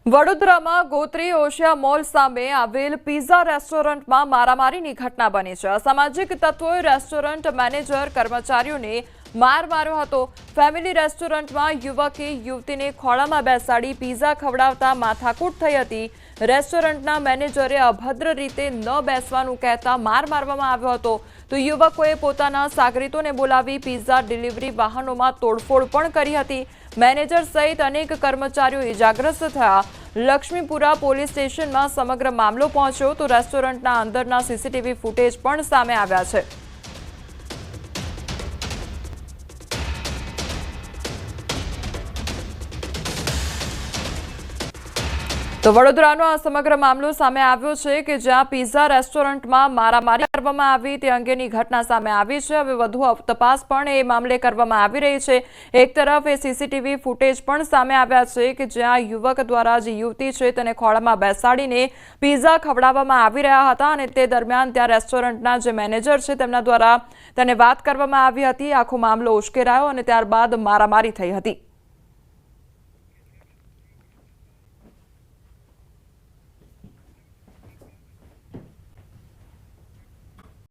વડોદરામાં ગોત્રી ઓશિયા મોલ સામે આવેલ પિઝા રેસ્ટોરન્ટમાં મારામારીની ઘટના બની છે। અસામાજિક તત્વોએ રેસ્ટોરન્ટ મેનેજર કર્મચારીઓને માર માર્યો હતો। ફેમિલી રેસ્ટોરન્ટમાં યુવકે યુવતીને ખોળામાં બેસાડી પિઝા ખવડાવતા માથાકૂટ થઈ હતી। રેસ્ટોરન્ટના મેનેજરે અભદ્ર રીતે ન બેસવાનું કહેતા માર મારવામાં આવ્યો હતો, તો યુવકોએ પોતાના સાગરીતોને બોલાવી પિઝા ડિલિવરી વાહનોમાં તોડફોડ પણ કરી હતી। મેનેજર સહિત અનેક કર્મચારીઓ ઇજાગ્રસ્ત થયા। લક્ષ્મીપુરા પોલીસ સ્ટેશનમાં સમગ્ર મામલો પહોંચ્યો તો રેસ્ટોરન્ટના અંદરના સીસીટીવી ફૂટેજ પણ સામે આવ્યા છે। તો વડોદરાનો આ સમગ્ર મામલો સામે આવ્યો છે કે જ્યાં પિઝા રેસ્ટોરન્ટમાં મારામારી કરવામાં આવી તે અંગેની ઘટના સામે આવી છે। હવે વધુ તપાસ પણ એ મામલે કરવામાં આવી રહી છે। એક તરફ એ સીસીટીવી ફૂટેજ પણ સામે આવ્યા છે કે જ્યાં યુવક દ્વારા જે યુવતી છે તેને ખોળામાં બેસાડીને પિઝા ખવડાવવામાં આવી રહ્યા હતા અને તે દરમિયાન ત્યાં રેસ્ટોરન્ટના જે મેનેજર છે તેમના દ્વારા તેને વાત કરવામાં આવી હતી। આખો મામલો ઉશ્કેરાયો અને ત્યારબાદ મારામારી થઈ હતી।